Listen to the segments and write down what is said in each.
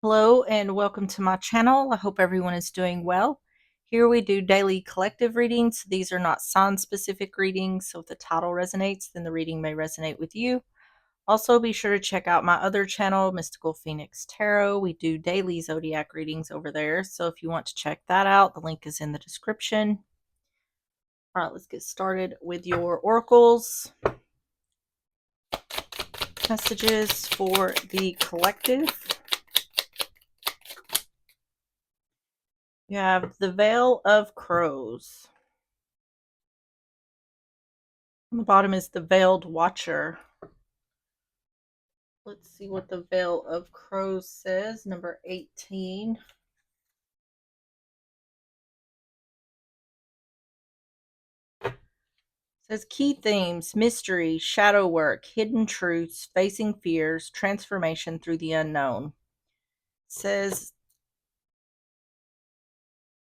Hello and welcome to my channel. I hope everyone is doing well. Here we do daily collective readings. These are not sign specific readings, so if the title resonates, then the reading may resonate with you. Also, be sure to check out my other channel, Mystical Phoenix Tarot. We do daily zodiac readings over there, so if you want to check that out, the link is in the description. All right, let's get started with your oracles. Messages for the collective. You have the Veil of Crows. On the bottom is the Veiled Watcher. Let's see what the Veil of Crows says. Number 18. It says key themes: mystery, shadow work, hidden truths, facing fears, transformation through the unknown. It says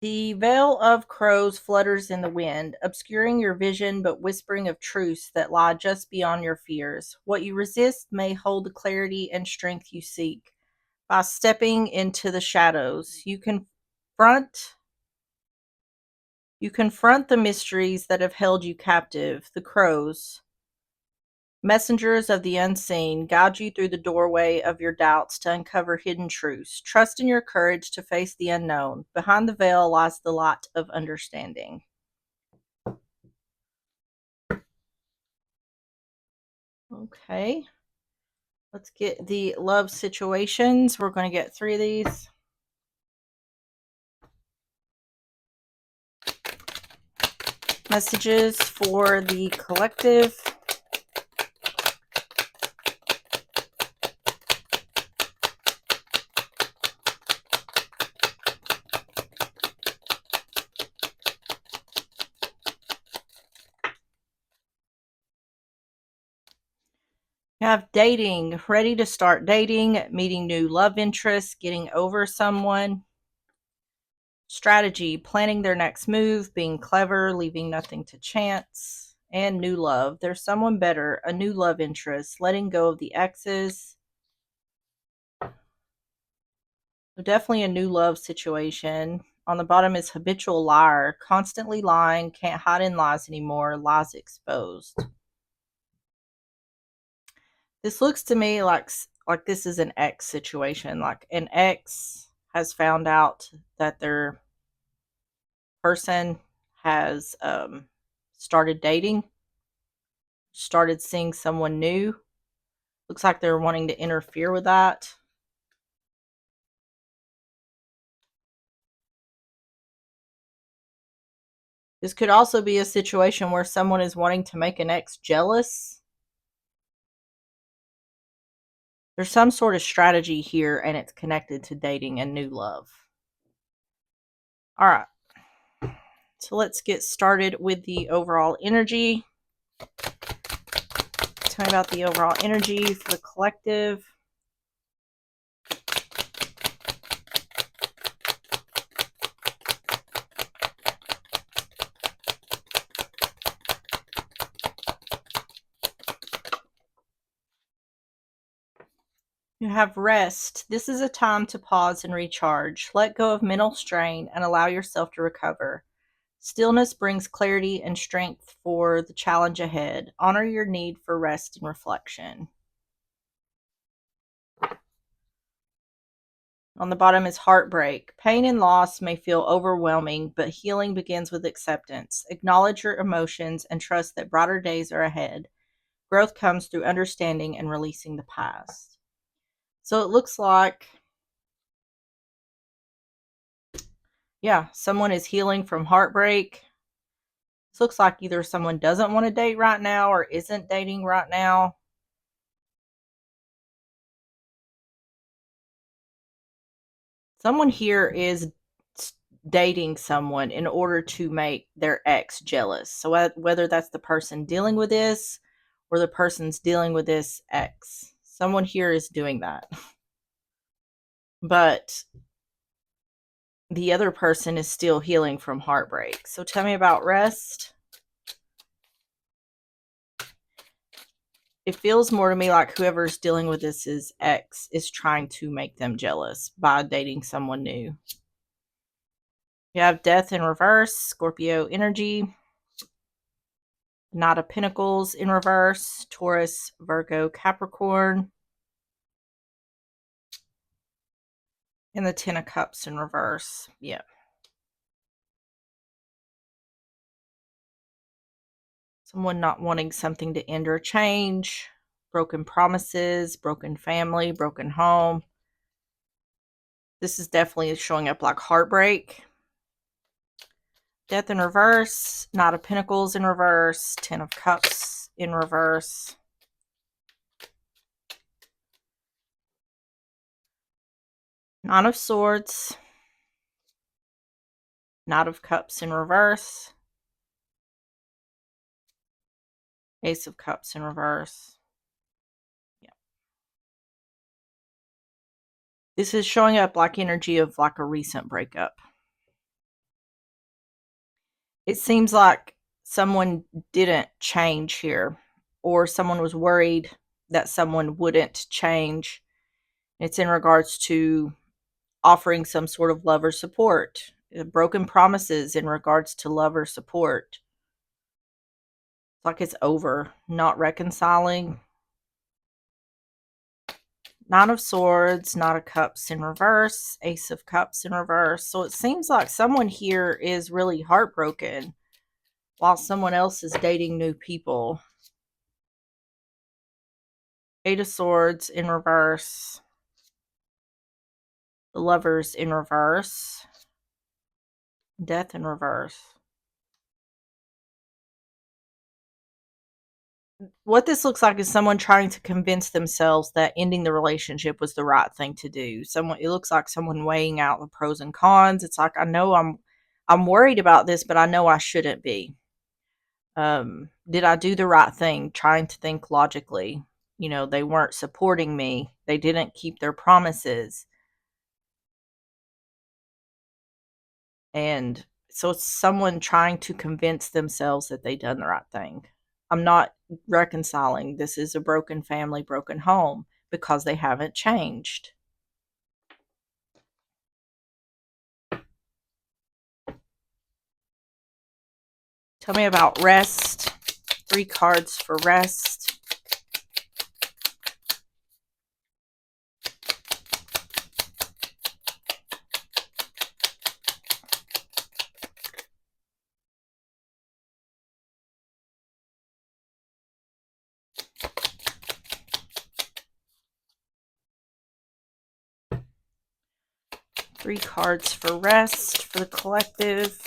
the veil of crows flutters in the wind, obscuring your vision but whispering of truths that lie just beyond your fears. What you resist may hold the clarity and strength you seek. By stepping into the shadows, you confront the mysteries that have held you captive. The crows, messengers of the unseen, guide you through the doorway of your doubts to uncover hidden truths. Trust in your courage to face the unknown. Behind the veil lies the light of understanding. Okay. Let's get the love situations. We're going to get 3 of these. Messages for the collective. You have dating, ready to start dating, meeting new love interests, getting over someone. Strategy, planning their next move, being clever, leaving nothing to chance. And new love. There's someone better, a new love interest, letting go of the exes. Definitely a new love situation. On the bottom is habitual liar, constantly lying, can't hide in lies anymore, lies exposed. This looks to me like this is an ex situation. Like an ex has found out that their person has started dating, started seeing someone new. Looks like they're wanting to interfere with that. This could also be a situation where someone is wanting to make an ex jealous. There's some sort of strategy here, and it's connected to dating and new love. All right. So let's get started with the overall energy. Tell me about the overall energy for the collective. You have rest. This is a time to pause and recharge. Let go of mental strain and allow yourself to recover. Stillness brings clarity and strength for the challenge ahead. Honor your need for rest and reflection. On the bottom is heartbreak. Pain and loss may feel overwhelming, but healing begins with acceptance. Acknowledge your emotions and trust that brighter days are ahead. Growth comes through understanding and releasing the past. So it looks like, yeah, someone is healing from heartbreak. This looks like either someone doesn't want to date right now or isn't dating right now. Someone here is dating someone in order to make their ex jealous. So whether that's the person dealing with this or the person's dealing with this ex, someone here is doing that. But the other person is still healing from heartbreak. So tell me about rest. It feels more to me like whoever's dealing with this is ex is trying to make them jealous by dating someone new. You have Death in reverse, Scorpio energy, Knight of Pentacles in reverse, Taurus, Virgo, Capricorn, and the Ten of Cups in reverse. Yeah. Someone not wanting something to end or change, broken promises, broken family, broken home. This is definitely showing up like heartbreak. Death in reverse, Knight of Pentacles in reverse, Ten of Cups in reverse. Nine of Swords, Knight of Cups in reverse, Ace of Cups in reverse. Yeah. This is showing up like energy of like a recent breakup. It seems like someone didn't change here, or someone was worried that someone wouldn't change. It's in regards to offering some sort of love or support, broken promises in regards to love or support. It's like it's over, not reconciling. Nine of Swords, Knight of Cups in reverse, Ace of Cups in reverse. So it seems like someone here is really heartbroken while someone else is dating new people. Eight of Swords in reverse, the Lovers in reverse, Death in reverse. What this looks like is someone trying to convince themselves that ending the relationship was the right thing to do. It looks like someone weighing out the pros and cons. It's like, I know I'm worried about this, but I know I shouldn't be. Did I do the right thing? Trying to think logically. You know, they weren't supporting me. They didn't keep their promises. And so it's someone trying to convince themselves that they done the right thing. I'm not reconciling. This is a broken family, broken home because they haven't changed. Tell me about rest. 3 cards for rest. Three cards for rest for the collective.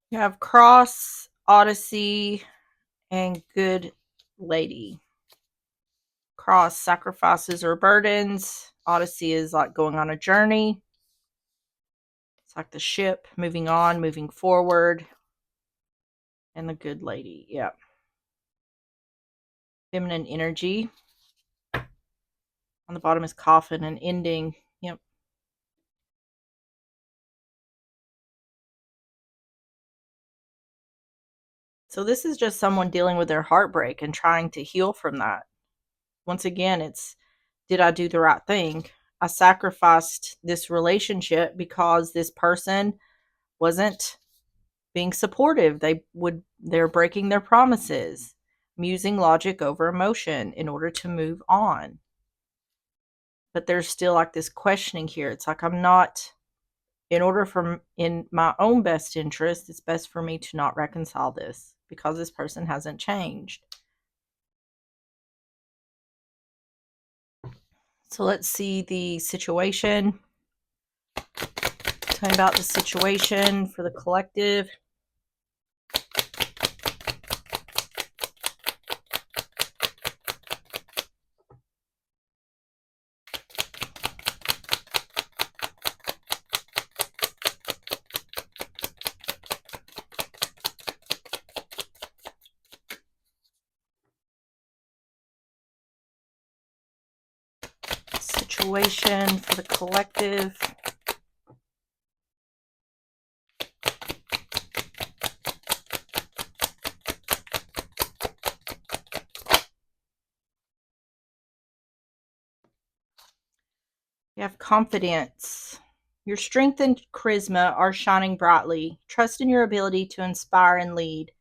You have Cross, Odyssey, and Good Lady. Cross, sacrifices or burdens. Odyssey is like going on a journey. It's like the ship moving on, moving forward. And the Good Lady, yeah. Feminine energy. On the bottom is coffin and ending. Yep. So this is just someone dealing with their heartbreak and trying to heal from that. Once again, it's, did I do the right thing? I sacrificed this relationship because this person wasn't being supportive. They're breaking their promises. I'm using logic over emotion in order to move on. But there's still like this questioning here. It's like, I'm not, in order for, in my own best interest, it's best for me to not reconcile this because this person hasn't changed. So let's see the situation. Tell me about the situation for the collective. situation for the collective. You have confidence. Your strength and charisma are shining brightly. Trust in your ability to inspire and lead.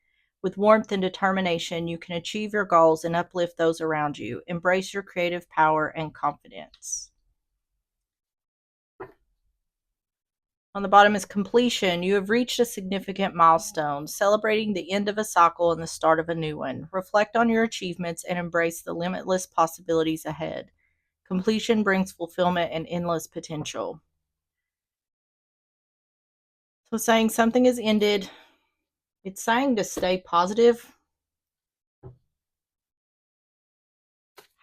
With warmth and determination, you can achieve your goals and uplift those around you. Embrace your creative power and confidence. On the bottom is completion. You have reached a significant milestone, celebrating the end of a cycle and the start of a new one. Reflect on your achievements and embrace the limitless possibilities ahead. Completion brings fulfillment and endless potential. So saying something has ended, it's saying to stay positive,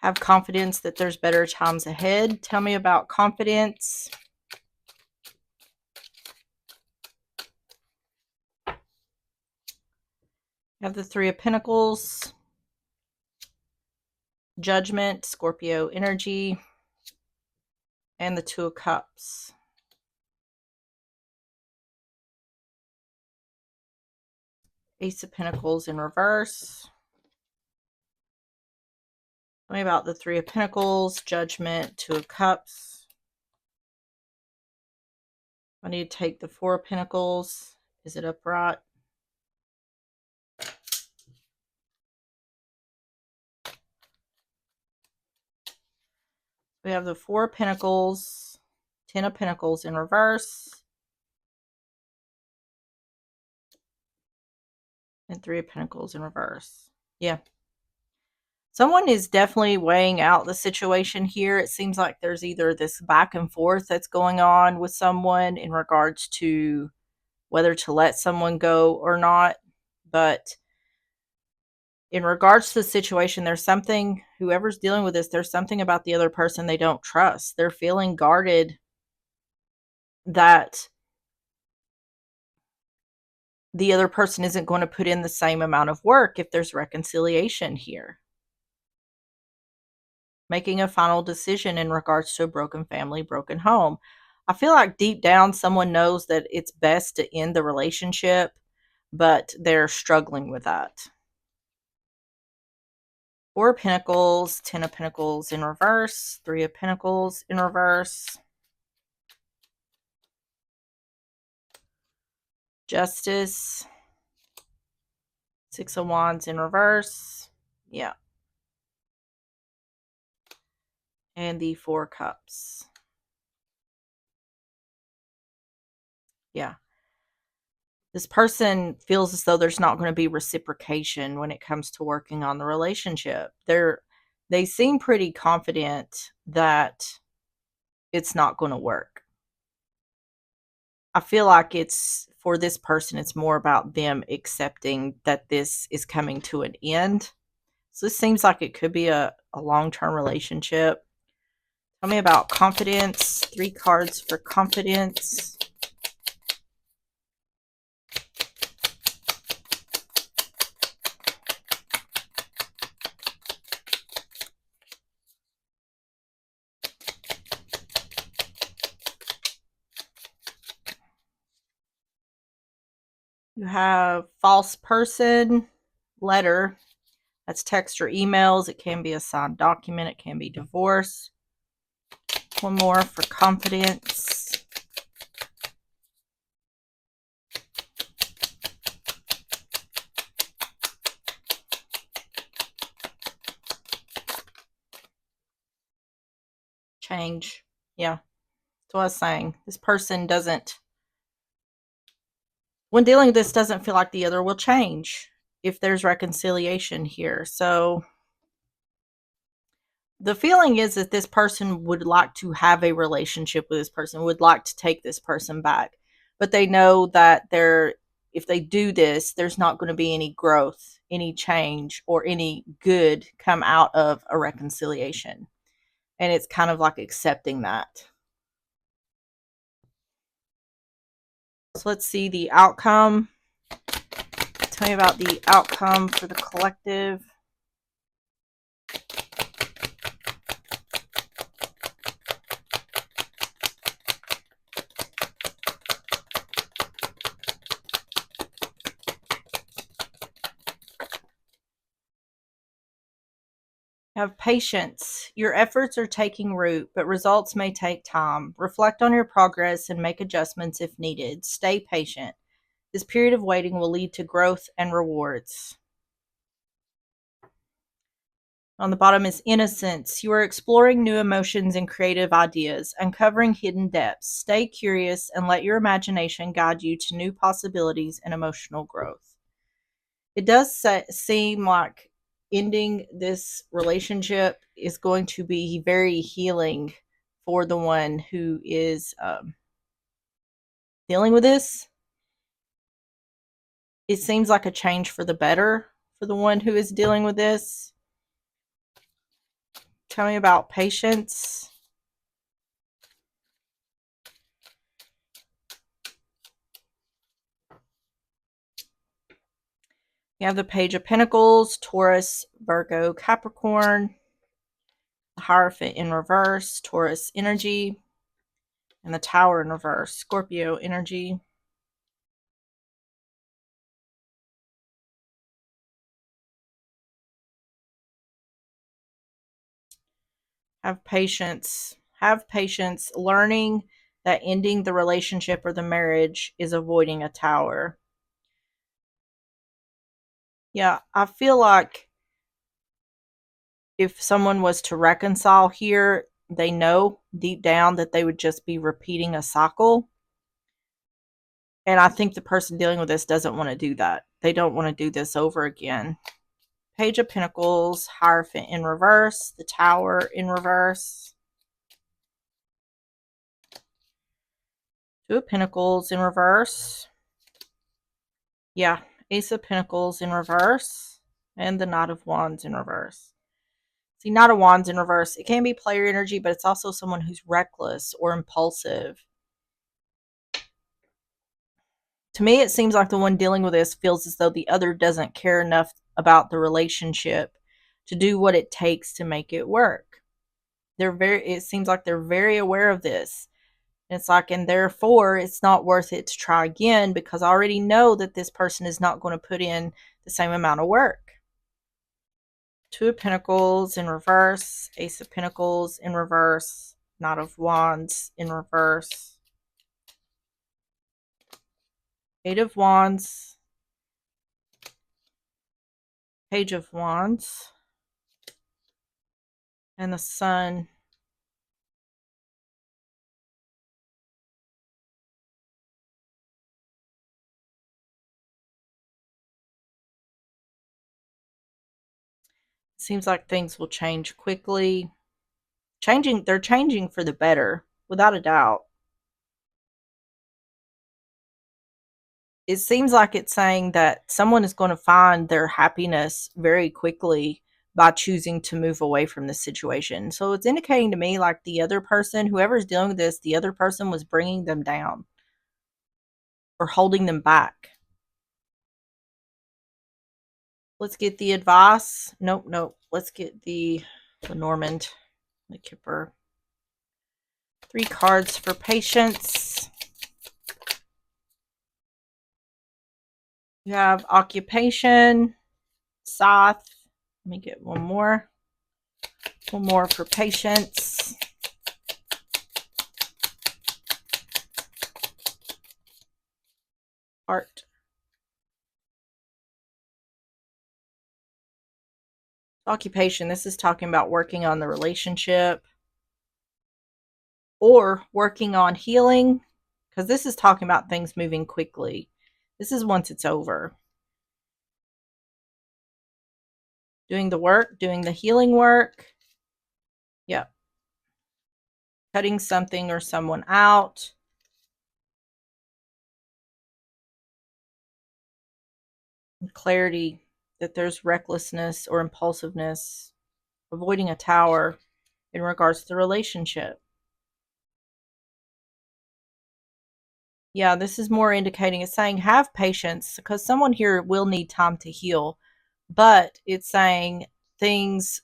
have confidence that there's better times ahead. Tell me about confidence. You have the Three of Pentacles, Judgment, Scorpio energy, and the Two of Cups. Ace of Pentacles in reverse. Tell me about the Three of Pentacles, Judgment, Two of Cups. I need to take the Four of Pentacles. Is it upright? We have the Four of Pentacles, Ten of Pentacles in reverse, and Three of Pentacles in reverse. Yeah. Someone is definitely weighing out the situation here. It seems like there's either this back and forth that's going on with someone in regards to whether to let someone go or not. But in regards to the situation, there's something, whoever's dealing with this, there's something about the other person they don't trust. They're feeling guarded that the other person isn't going to put in the same amount of work if there's reconciliation here. Making a final decision in regards to a broken family, broken home. I feel like deep down someone knows that it's best to end the relationship, but they're struggling with that. Four of Pentacles, Ten of Pentacles in reverse, Three of Pentacles in reverse, Justice, Six of Wands in reverse. Yeah. And the Four Cups. Yeah. This person feels as though there's not going to be reciprocation when it comes to working on the relationship. They seem pretty confident that it's not going to work. I feel like it's, for this person, it's more about them accepting that this is coming to an end. So this seems like it could be a long-term relationship. Tell me about confidence. 3 cards for confidence. You have false person, letter. That's text or emails. It can be a signed document. It can be divorce. One more for confidence. Change. Yeah. That's what I was saying. This person doesn't, when dealing with this, doesn't feel like the other will change if there's reconciliation here. So the feeling is that this person would like to have a relationship with this person, would like to take this person back. But they know that if they do this, there's not going to be any growth, any change, or any good come out of a reconciliation. And it's kind of like accepting that. So let's see the outcome. Tell me about the outcome for the collective. Have patience. Your efforts are taking root, but results may take time. Reflect on your progress and make adjustments if needed. Stay patient. This period of waiting will lead to growth and rewards. On the bottom is innocence. You are exploring new emotions and creative ideas, uncovering hidden depths. Stay curious and let your imagination guide you to new possibilities and emotional growth. It does seem like ending this relationship is going to be very healing for the one who is dealing with this. It seems like a change for the better for the one who is dealing with this. Tell me about patience. You have the Page of Pentacles, Taurus, Virgo, Capricorn, the Hierophant in reverse, Taurus energy, and the Tower in reverse, Scorpio energy. Have patience. Have patience learning that ending the relationship or the marriage is avoiding a tower. Yeah, I feel like if someone was to reconcile here, they know deep down that they would just be repeating a cycle. And I think the person dealing with this doesn't want to do that. They don't want to do this over again. Page of Pentacles, Hierophant in reverse, the Tower in reverse, Two of Pentacles in reverse. Yeah, Ace of Pentacles in reverse, and the Knight of Wands in reverse. See, Knight of Wands in reverse, it can be player energy, but it's also someone who's reckless or impulsive. To me, it seems like the one dealing with this feels as though the other doesn't care enough about the relationship to do what it takes to make it work. It seems like they're very aware of this. And it's like, and therefore it's not worth it to try again because I already know that this person is not going to put in the same amount of work. Two of Pentacles in reverse, Ace of Pentacles in reverse, Knight of Wands in reverse, Eight of Wands, Page of Wands, and the Sun. Seems like things will change quickly. They're changing for the better, without a doubt. It seems like it's saying that someone is going to find their happiness very quickly by choosing to move away from the situation. So it's indicating to me like the other person, whoever's dealing with this, the other person was bringing them down or holding them back. Let's get the advice. Nope, nope. Let's get the Lenormand, the Kipper. 3 cards for patience. You have occupation, Scythe. Let me get one more. One more for patience. Heart. Occupation. This is talking about working on the relationship or working on healing, because this is talking about things moving quickly. This is once it's over. Doing the work, doing the healing work. Yep. Cutting something or someone out. Clarity that there's recklessness or impulsiveness, avoiding a tower in regards to the relationship. Yeah, this is more indicating, it's saying have patience because someone here will need time to heal. But it's saying things,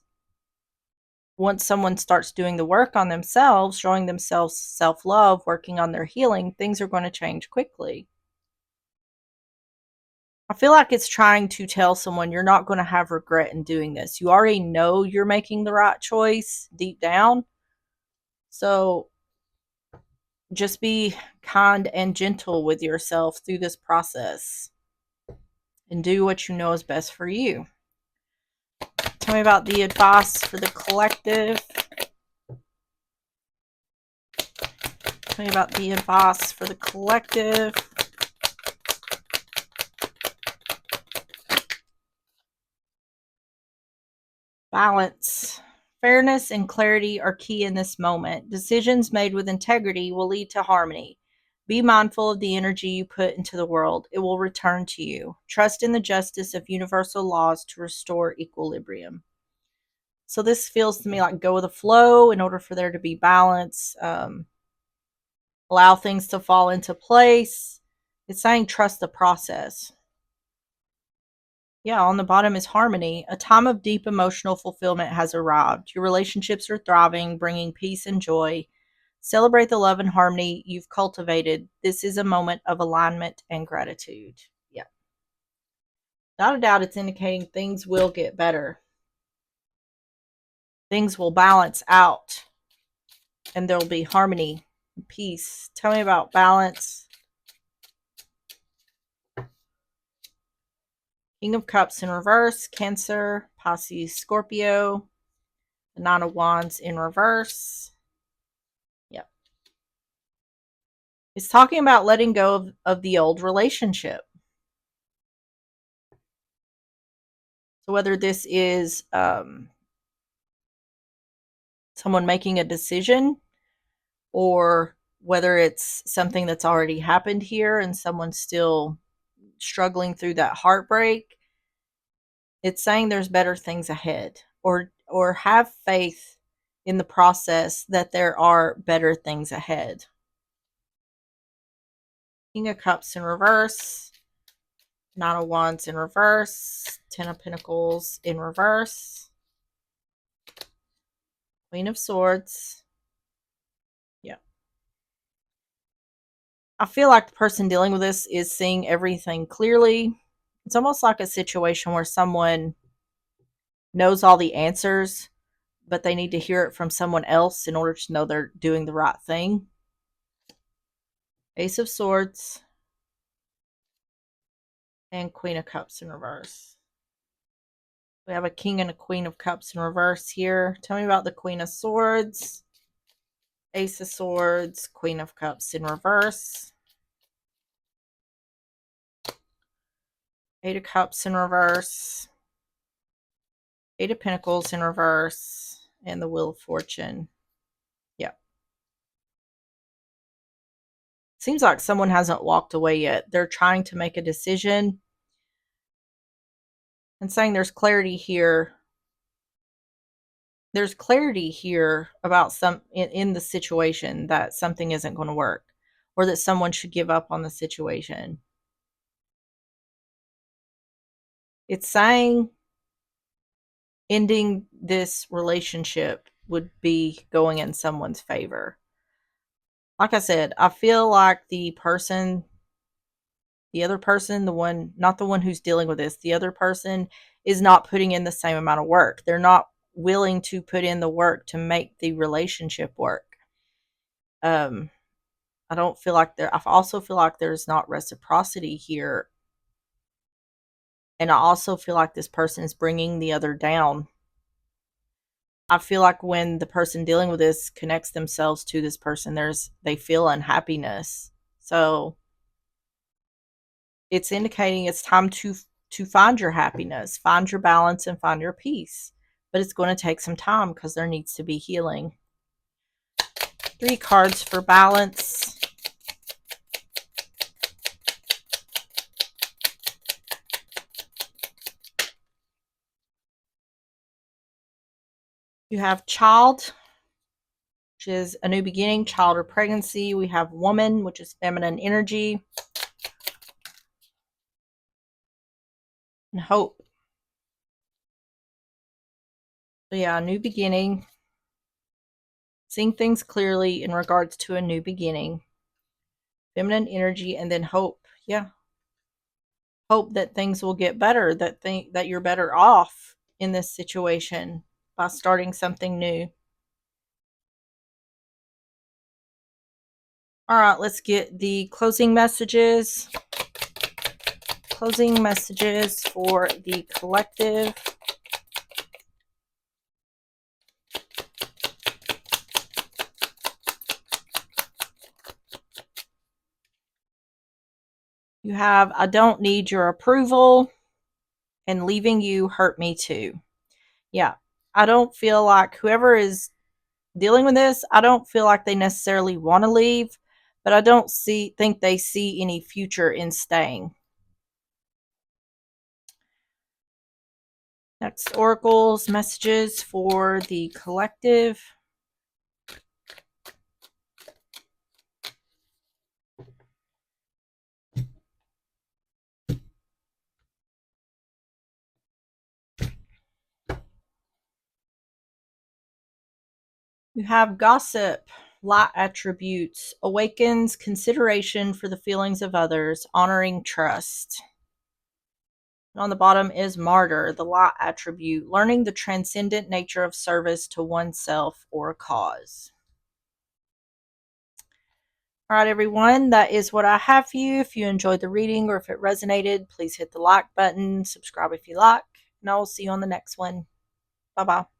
once someone starts doing the work on themselves, showing themselves self-love, working on their healing, things are going to change quickly. I feel like it's trying to tell someone you're not going to have regret in doing this. You already know you're making the right choice deep down. So just be kind and gentle with yourself through this process and do what you know is best for you. Tell me about the advice for the collective. Tell me about the advice for the collective. Balance. Fairness and clarity are key in this moment. Decisions made with integrity will lead to harmony. Be mindful of the energy you put into the world. It will return to you. Trust in the justice of universal laws to restore equilibrium. So this feels to me like go with the flow in order for there to be balance. Allow things to fall into place. It's saying trust the process. Yeah, on the bottom is harmony. A time of deep emotional fulfillment has arrived. Your relationships are thriving, bringing peace and joy. Celebrate the love and harmony you've cultivated. This is a moment of alignment and gratitude. Yeah. Without a doubt, it's indicating things will get better. Things will balance out and there'll be harmony and peace. Tell me about balance. King of Cups in reverse, Cancer, Pisces, Scorpio, the Nine of Wands in reverse. Yep. It's talking about letting go of the old relationship. So whether this is someone making a decision or whether it's something that's already happened here and someone's still struggling through that heartbreak, it's saying there's better things ahead, or have faith in the process that there are better things ahead. King of Cups in reverse, Nine of Wands in reverse, Ten of Pentacles in reverse, Queen of Swords. Yeah. I feel like the person dealing with this is seeing everything clearly. It's almost like a situation where someone knows all the answers, but they need to hear it from someone else in order to know they're doing the right thing. Ace of Swords and Queen of Cups in reverse. We have a King and a Queen of Cups in reverse here. Tell me about the Queen of Swords. Ace of Swords, Queen of Cups in reverse. Eight of Cups in reverse. Eight of Pentacles in reverse. And the Wheel of Fortune. Yep. Seems like someone hasn't walked away yet. They're trying to make a decision and saying there's clarity here. There's clarity here about some in the situation that something isn't going to work or that someone should give up on the situation. It's saying ending this relationship would be going in someone's favor. Like I said, I feel like the other person, the one, not the one who's dealing with this, the other person is not putting in the same amount of work. They're not willing to put in the work to make the relationship work. I don't feel like I also feel like there's not reciprocity here. And I also feel like this person is bringing the other down. I feel like when the person dealing with this connects themselves to this person, they feel unhappiness. So it's indicating it's time to find your happiness, find your balance, and find your peace. But it's going to take some time because there needs to be healing. 3 cards for balance. You have child, which is a new beginning, child or pregnancy. We have woman, which is feminine energy. And hope. So yeah, a new beginning. Seeing things clearly in regards to a new beginning. Feminine energy and then hope. Yeah. hope that things will get better, that you're better off in this situation by starting something new. All right, let's get the closing messages. Closing messages for the collective. You have, I don't need your approval, and leaving you hurt me too. Yeah, I don't feel like whoever is dealing with this, I don't feel like they necessarily want to leave, but I don't think they see any future in staying. Next, oracles messages for the collective. You have gossip, light attributes, awakens consideration for the feelings of others, honoring trust. And on the bottom is martyr, the light attribute, learning the transcendent nature of service to oneself or a cause. All right, everyone, that is what I have for you. If you enjoyed the reading or if it resonated, please hit the like button, subscribe if you like, and I will see you on the next one. Bye bye.